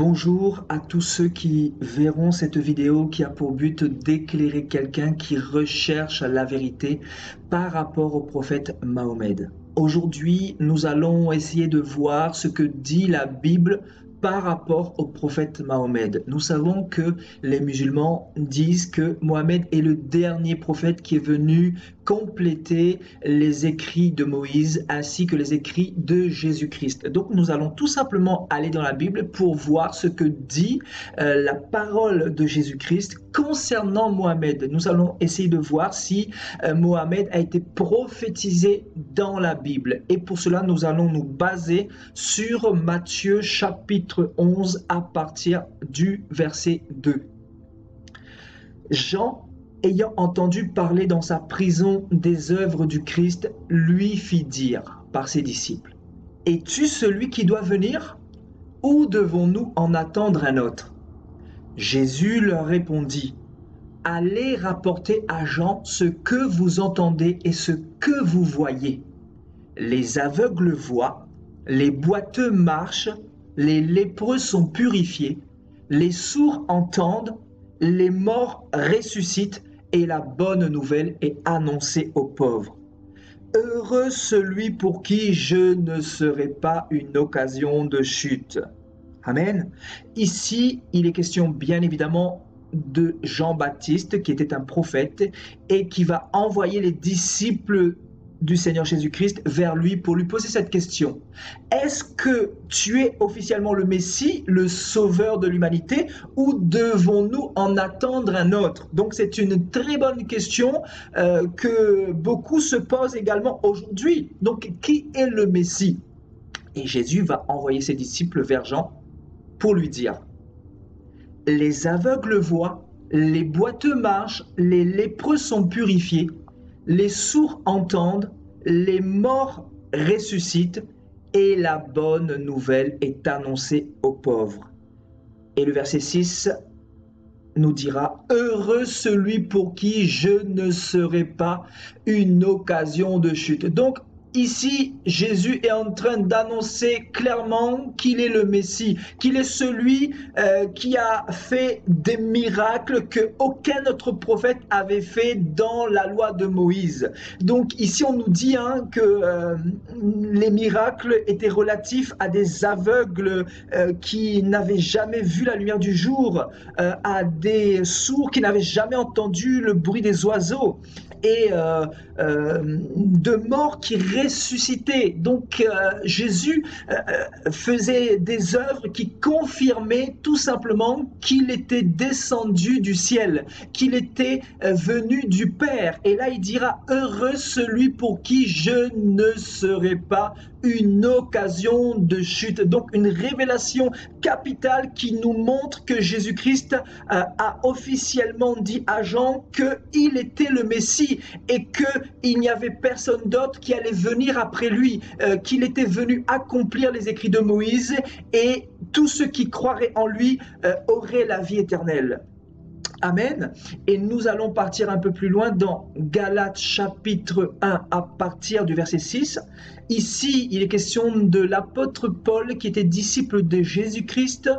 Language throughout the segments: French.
Bonjour à tous ceux qui verront cette vidéo qui a pour but d'éclairer quelqu'un qui recherche la vérité par rapport au prophète Mahomet. Aujourd'hui, nous allons essayer de voir ce que dit la Bible par rapport au prophète Mahomet. Nous savons que les musulmans disent que Mohammed est le dernier prophète qui est venu compléter les écrits de Moïse ainsi que les écrits de Jésus-Christ. Donc nous allons tout simplement aller dans la Bible pour voir ce que dit la parole de Jésus-Christ concernant Mohammed. Nous allons essayer de voir si Mohammed a été prophétisé dans la Bible. Et pour cela, nous allons nous baser sur Matthieu chapitre 11 à partir du verset 2. Jean, ayant entendu parler dans sa prison des œuvres du Christ, lui fit dire par ses disciples: « Es-tu celui qui doit venir, ou devons-nous en attendre un autre ?» Jésus leur répondit: « Allez rapporter à Jean ce que vous entendez et ce que vous voyez. Les aveugles voient, les boiteux marchent, les lépreux sont purifiés, les sourds entendent, les morts ressuscitent, et la bonne nouvelle est annoncée aux pauvres. Heureux celui pour qui je ne serai pas une occasion de chute. » Amen. Ici, il est question bien évidemment de Jean-Baptiste, qui était un prophète et qui va envoyer les disciples du Seigneur Jésus-Christ vers lui pour lui poser cette question. Est-ce que tu es officiellement le Messie, le sauveur de l'humanité, ou devons-nous en attendre un autre? Donc c'est une très bonne question que beaucoup se posent également aujourd'hui. Donc qui est le Messie? Et Jésus va envoyer ses disciples vers Jean pour lui dire: les aveugles voient, les boiteux marchent, les lépreux sont purifiés, les sourds entendent, les morts ressuscitent, et la bonne nouvelle est annoncée aux pauvres. Et le verset 6 nous dira: heureux celui pour qui je ne serai pas une occasion de chute. Donc ici, Jésus est en train d'annoncer clairement qu'il est le Messie, qu'il est celui qui a fait des miracles qu'aucun autre prophète avait fait dans la loi de Moïse. Donc ici, on nous dit que les miracles étaient relatifs à des aveugles qui n'avaient jamais vu la lumière du jour, à des sourds qui n'avaient jamais entendu le bruit des oiseaux, et de morts qui ressuscitaient. Donc Jésus faisait des œuvres qui confirmaient tout simplement qu'il était descendu du ciel, qu'il était venu du Père. Et là il dira: heureux celui pour qui je ne serai pas une occasion de chute. Donc une révélation capitale qui nous montre que Jésus-Christ a officiellement dit à Jean qu'il était le Messie et qu'il n'y avait personne d'autre qui allait venir après lui, qu'il était venu accomplir les écrits de Moïse, et tous ceux qui croiraient en lui auraient la vie éternelle. Amen. Et nous allons partir un peu plus loin dans Galates chapitre 1 à partir du verset 6. Ici, il est question de l'apôtre Paul qui était disciple de Jésus-Christ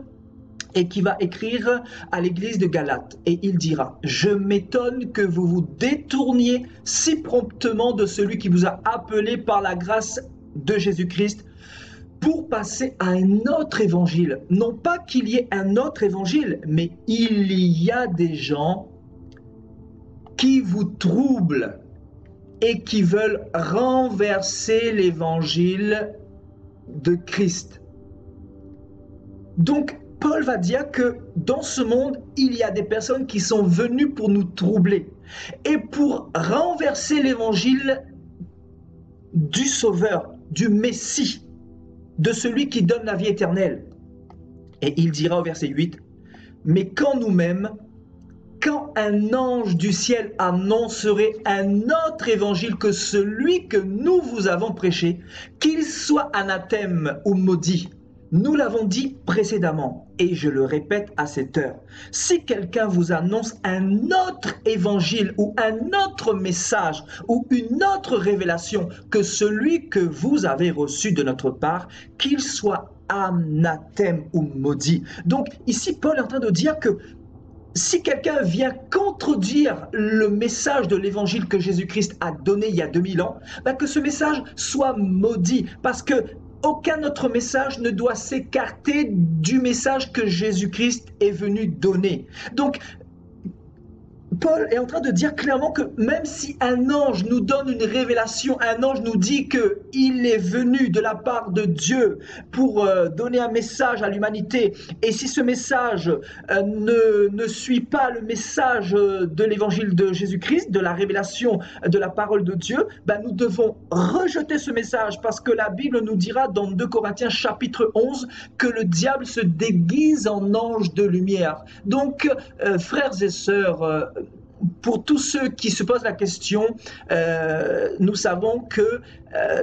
et qui va écrire à l'église de Galate. Et il dira: je m'étonne que vous vous détourniez si promptement de celui qui vous a appelé par la grâce de Jésus-Christ pour passer à un autre évangile. Non pas qu'il y ait un autre évangile, mais il y a des gens qui vous troublent et qui veulent renverser l'évangile de Christ. Donc, Paul va dire que dans ce monde, il y a des personnes qui sont venues pour nous troubler et pour renverser l'évangile du Sauveur, du Messie, de celui qui donne la vie éternelle. Et il dira au verset 8: mais quand nous-mêmes, quand un ange du ciel annoncerait un autre évangile que celui que nous vous avons prêché, qu'il soit anathème ou maudit, Nous l'avons dit précédemment, et je le répète à cette heure, si quelqu'un vous annonce un autre évangile ou un autre message ou une autre révélation que celui que vous avez reçu de notre part, qu'il soit anathème ou maudit. Donc ici, Paul est en train de dire que si quelqu'un vient contredire le message de l'évangile que Jésus-Christ a donné il y a 2000 ans, que ce message soit maudit, parce que aucun autre message ne doit s'écarter du message que Jésus-Christ est venu donner. Donc, Paul est en train de dire clairement que même si un ange nous donne une révélation, un ange nous dit qu'il est venu de la part de Dieu pour donner un message à l'humanité, et si ce message ne suit pas le message de l'évangile de Jésus-Christ, de la révélation de la parole de Dieu, nous devons rejeter ce message, parce que la Bible nous dira dans 2 Corinthiens chapitre 11 que le diable se déguise en ange de lumière. Donc, frères et sœurs, pour tous ceux qui se posent la question, nous savons que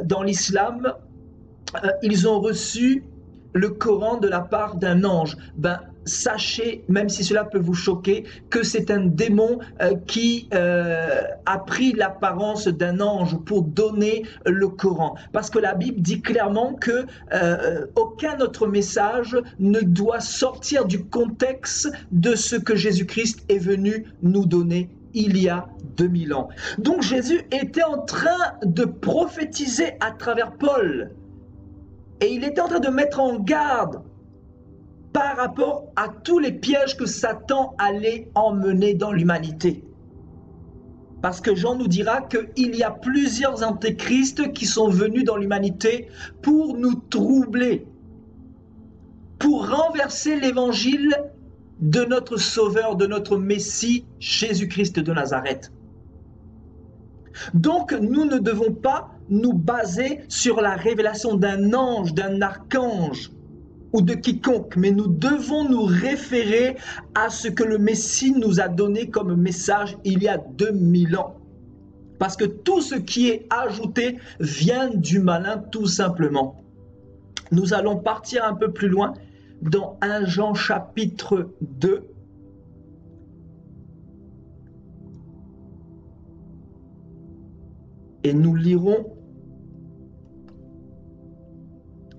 dans l'islam, ils ont reçu le Coran de la part d'un ange. Sachez, même si cela peut vous choquer, que c'est un démon qui a pris l'apparence d'un ange pour donner le Coran. Parce que la Bible dit clairement que aucun autre message ne doit sortir du contexte de ce que Jésus-Christ est venu nous donner il y a 2000 ans. Donc Jésus était en train de prophétiser à travers Paul. Et il était en train de mettre en garde par rapport à tous les pièges que Satan allait emmener dans l'humanité. Parce que Jean nous dira qu'il y a plusieurs antéchrists qui sont venus dans l'humanité pour nous troubler, pour renverser l'évangile de notre Sauveur, de notre Messie, Jésus-Christ de Nazareth. Donc, nous ne devons pas nous baser sur la révélation d'un ange, d'un archange ou de quiconque, mais nous devons nous référer à ce que le Messie nous a donné comme message il y a 2000 ans. Parce que tout ce qui est ajouté vient du malin, tout simplement. Nous allons partir un peu plus loin dans 1 Jean chapitre 2. Et nous lirons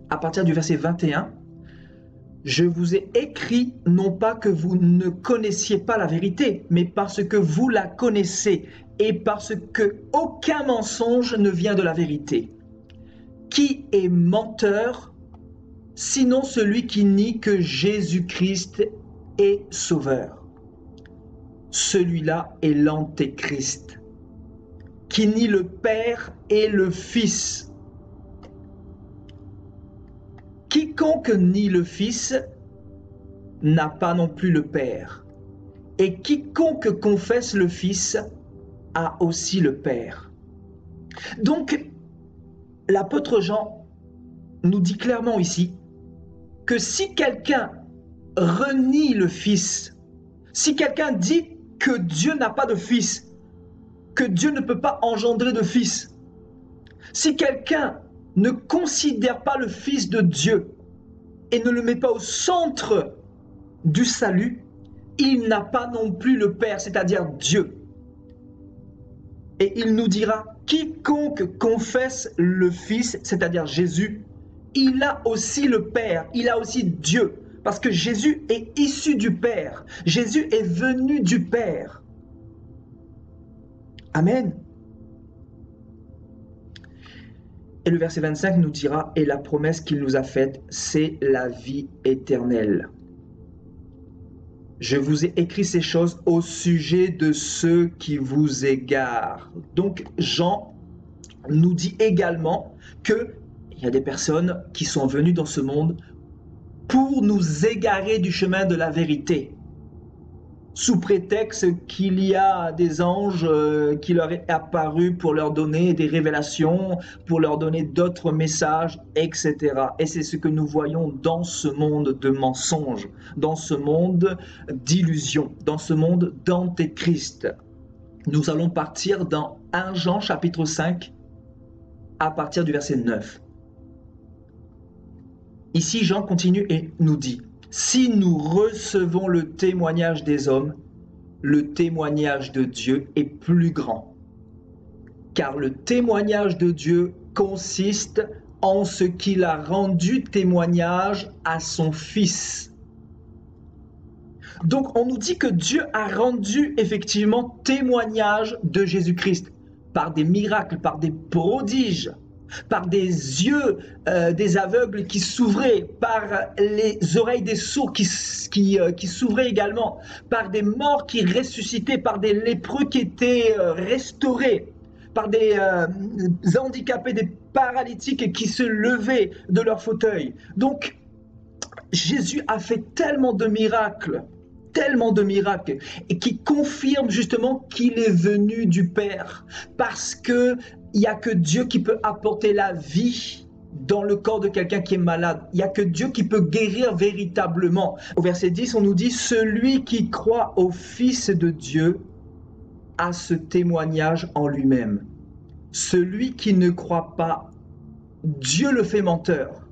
à partir du verset 21. Je vous ai écrit non pas que vous ne connaissiez pas la vérité, mais parce que vous la connaissez et parce que aucun mensonge ne vient de la vérité. Qui est menteur, sinon celui qui nie que Jésus-Christ est sauveur? Celui-là est l'antéchrist, qui nie le Père et le Fils. Quiconque nie le Fils n'a pas non plus le Père. Et quiconque confesse le Fils a aussi le Père. Donc, l'apôtre Jean nous dit clairement ici que si quelqu'un renie le Fils, si quelqu'un dit que Dieu n'a pas de Fils, que Dieu ne peut pas engendrer de Fils, si quelqu'un ne considère pas le Fils de Dieu et ne le met pas au centre du salut, il n'a pas non plus le Père, c'est-à-dire Dieu. Et il nous dira, quiconque confesse le Fils, c'est-à-dire Jésus, il a aussi le Père, il a aussi Dieu, parce que Jésus est issu du Père, Jésus est venu du Père. Amen. Et le verset 25 nous dira, et la promesse qu'il nous a faite, c'est la vie éternelle. Je vous ai écrit ces choses au sujet de ceux qui vous égarent. Donc Jean nous dit également qu'il y a des personnes qui sont venues dans ce monde pour nous égarer du chemin de la vérité, sous prétexte qu'il y a des anges qui leur est apparu pour leur donner des révélations, pour leur donner d'autres messages, etc. Et c'est ce que nous voyons dans ce monde de mensonges, dans ce monde d'illusions, dans ce monde d'antéchrist. Nous allons partir dans 1 Jean chapitre 5 à partir du verset 9. Ici, Jean continue et nous dit, si nous recevons le témoignage des hommes, le témoignage de Dieu est plus grand. Car le témoignage de Dieu consiste en ce qu'il a rendu témoignage à son Fils. Donc on nous dit que Dieu a rendu effectivement témoignage de Jésus-Christ par des miracles, par des prodiges, par des yeux des aveugles qui s'ouvraient, par les oreilles des sourds qui s'ouvraient également, par des morts qui ressuscitaient, par des lépreux qui étaient restaurés, par des handicapés, des paralytiques qui se levaient de leur fauteuil. Donc Jésus a fait tellement de miracles, et qui confirment justement qu'il est venu du Père, parce que il n'y a que Dieu qui peut apporter la vie dans le corps de quelqu'un qui est malade. Il n'y a que Dieu qui peut guérir véritablement. Au verset 10, on nous dit « Celui qui croit au Fils de Dieu a ce témoignage en lui-même. Celui qui ne croit pas, Dieu le fait menteur,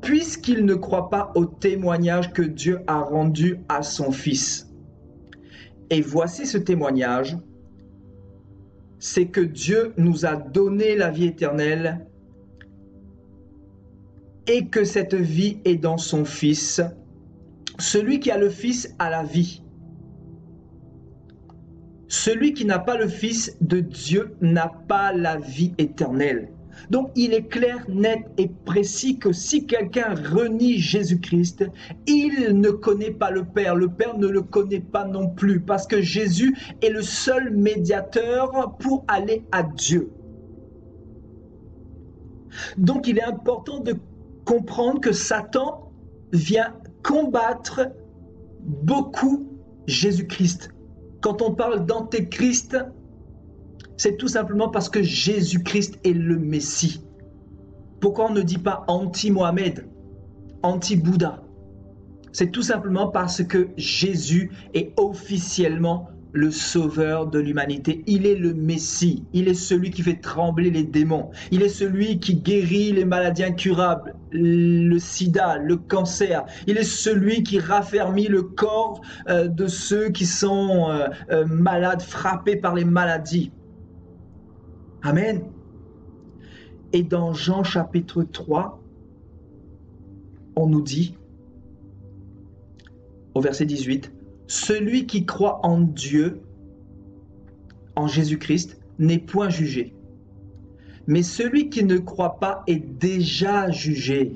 puisqu'il ne croit pas au témoignage que Dieu a rendu à son Fils. Et voici ce témoignage, c'est que Dieu nous a donné la vie éternelle et que cette vie est dans son Fils. Celui qui a le Fils a la vie. Celui qui n'a pas le Fils de Dieu n'a pas la vie éternelle. » Donc il est clair, net et précis que si quelqu'un renie Jésus-Christ, il ne connaît pas le Père ne le connaît pas non plus, parce que Jésus est le seul médiateur pour aller à Dieu. Donc il est important de comprendre que Satan vient combattre beaucoup Jésus-Christ. Quand on parle d'antéchrist, c'est tout simplement parce que Jésus-Christ est le Messie. Pourquoi on ne dit pas anti-Mohamed, anti-Bouddha? C'est tout simplement parce que Jésus est officiellement le sauveur de l'humanité. Il est le Messie, il est celui qui fait trembler les démons, il est celui qui guérit les maladies incurables, le sida, le cancer, il est celui qui raffermit le corps de ceux qui sont malades, frappés par les maladies. Amen. Et dans Jean chapitre 3, on nous dit, au verset 18, « Celui qui croit en Dieu, en Jésus-Christ, n'est point jugé. Mais celui qui ne croit pas est déjà jugé,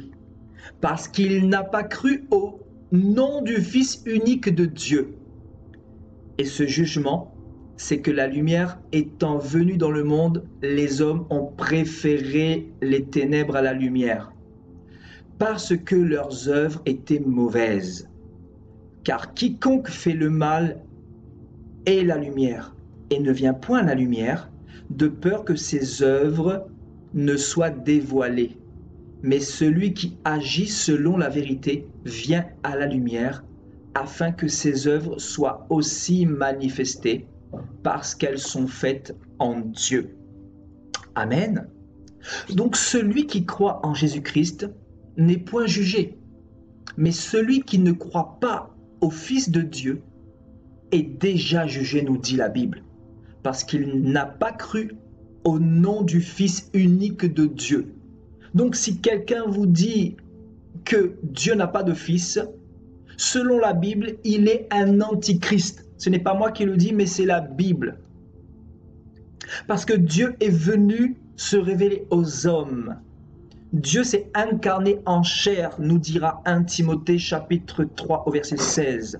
parce qu'il n'a pas cru au nom du Fils unique de Dieu. Et ce jugement, c'est que la lumière étant venue dans le monde, les hommes ont préféré les ténèbres à la lumière, parce que leurs œuvres étaient mauvaises. Car quiconque fait le mal est la lumière, et ne vient point à la lumière, de peur que ses œuvres ne soient dévoilées. Mais celui qui agit selon la vérité vient à la lumière, afin que ses œuvres soient aussi manifestées, parce qu'elles sont faites en Dieu. » Amen. Donc celui qui croit en Jésus-Christ n'est point jugé, mais celui qui ne croit pas au Fils de Dieu est déjà jugé, nous dit la Bible, parce qu'il n'a pas cru au nom du Fils unique de Dieu. Donc si quelqu'un vous dit que Dieu n'a pas de Fils, selon la Bible, il est un antichrist. Ce n'est pas moi qui le dis, mais c'est la Bible. Parce que Dieu est venu se révéler aux hommes. Dieu s'est incarné en chair, nous dira 1 Timothée chapitre 3 au verset 16.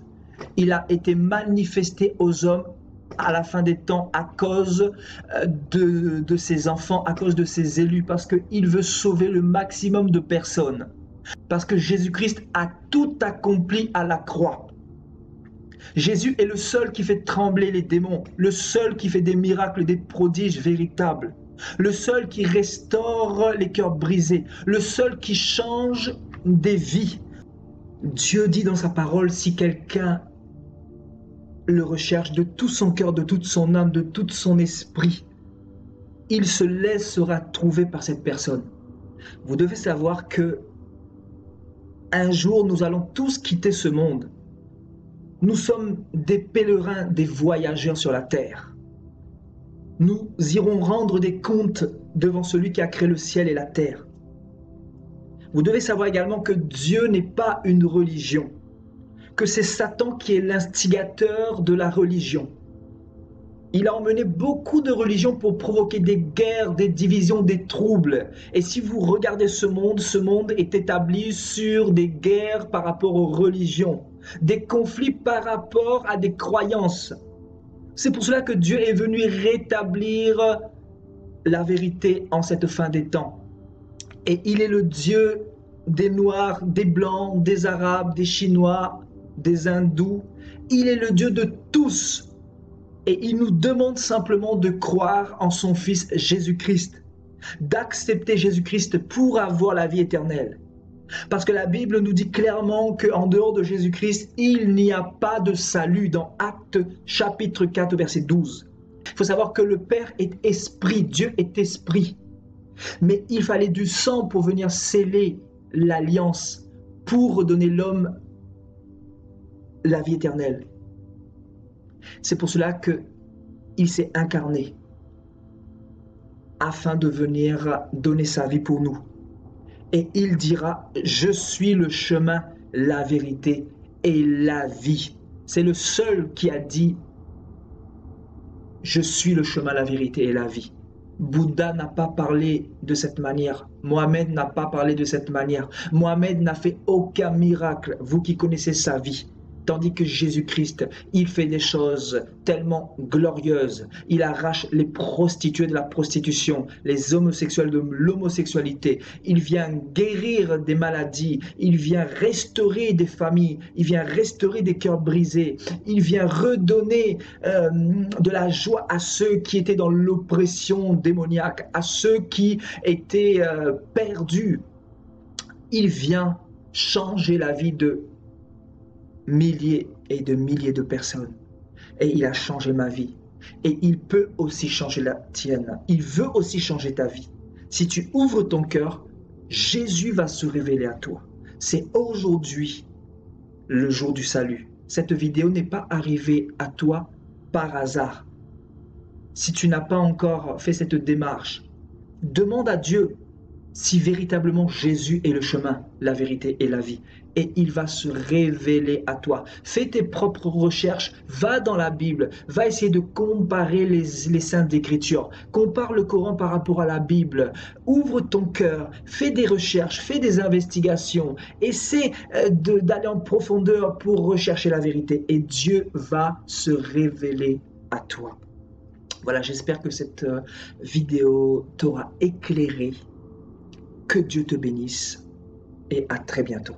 Il a été manifesté aux hommes à la fin des temps à cause de ses enfants, à cause de ses élus, parce qu'il veut sauver le maximum de personnes. Parce que Jésus-Christ a tout accompli à la croix. Jésus est le seul qui fait trembler les démons, le seul qui fait des miracles, des prodiges véritables, le seul qui restaure les cœurs brisés, le seul qui change des vies. Dieu dit dans sa parole, si quelqu'un le recherche de tout son cœur, de toute son âme, de tout son esprit, il se laissera trouver par cette personne. Vous devez savoir que Un jour, nous allons tous quitter ce monde. Nous sommes des pèlerins, des voyageurs sur la terre. Nous irons rendre des comptes devant celui qui a créé le ciel et la terre. Vous devez savoir également que Dieu n'est pas une religion, que c'est Satan qui est l'instigateur de la religion. Il a emmené beaucoup de religions pour provoquer des guerres, des divisions, des troubles. Et si vous regardez ce monde est établi sur des guerres par rapport aux religions, des conflits par rapport à des croyances. C'est pour cela que Dieu est venu rétablir la vérité en cette fin des temps. Et il est le Dieu des Noirs, des Blancs, des Arabes, des Chinois, des Hindous. Il est le Dieu de tous. Et il nous demande simplement de croire en son Fils Jésus-Christ, d'accepter Jésus-Christ pour avoir la vie éternelle. Parce que la Bible nous dit clairement qu'en dehors de Jésus-Christ, il n'y a pas de salut dans Actes chapitre 4, verset 12. Il faut savoir que le Père est esprit, Dieu est esprit. Mais il fallait du sang pour venir sceller l'alliance, pour redonner l'homme la vie éternelle. C'est pour cela qu'il s'est incarné afin de venir donner sa vie pour nous. Et il dira, je suis le chemin, la vérité et la vie. C'est le seul qui a dit, je suis le chemin, la vérité et la vie. Bouddha n'a pas parlé de cette manière. Mohamed n'a pas parlé de cette manière. Mohamed n'a fait aucun miracle, vous qui connaissez sa vie. Tandis que Jésus-Christ, il fait des choses tellement glorieuses. Il arrache les prostituées de la prostitution, les homosexuels de l'homosexualité. Il vient guérir des maladies. Il vient restaurer des familles. Il vient restaurer des cœurs brisés. Il vient redonner de la joie à ceux qui étaient dans l'oppression démoniaque, à ceux qui étaient perdus. Il vient changer la vie de milliers et de milliers de personnes. Et il a changé ma vie. Et il peut aussi changer la tienne. Il veut aussi changer ta vie. Si tu ouvres ton cœur, Jésus va se révéler à toi. C'est aujourd'hui le jour du salut. Cette vidéo n'est pas arrivée à toi par hasard. Si tu n'as pas encore fait cette démarche, demande à Dieu si véritablement Jésus est le chemin, la vérité et la vie. Et il va se révéler à toi. Fais tes propres recherches, va dans la Bible, va essayer de comparer les saintes écritures. Compare le Coran par rapport à la Bible. Ouvre ton cœur, fais des recherches, fais des investigations. Essaie d'aller en profondeur pour rechercher la vérité. Et Dieu va se révéler à toi. Voilà, j'espère que cette vidéo t'aura éclairé. Que Dieu te bénisse et à très bientôt.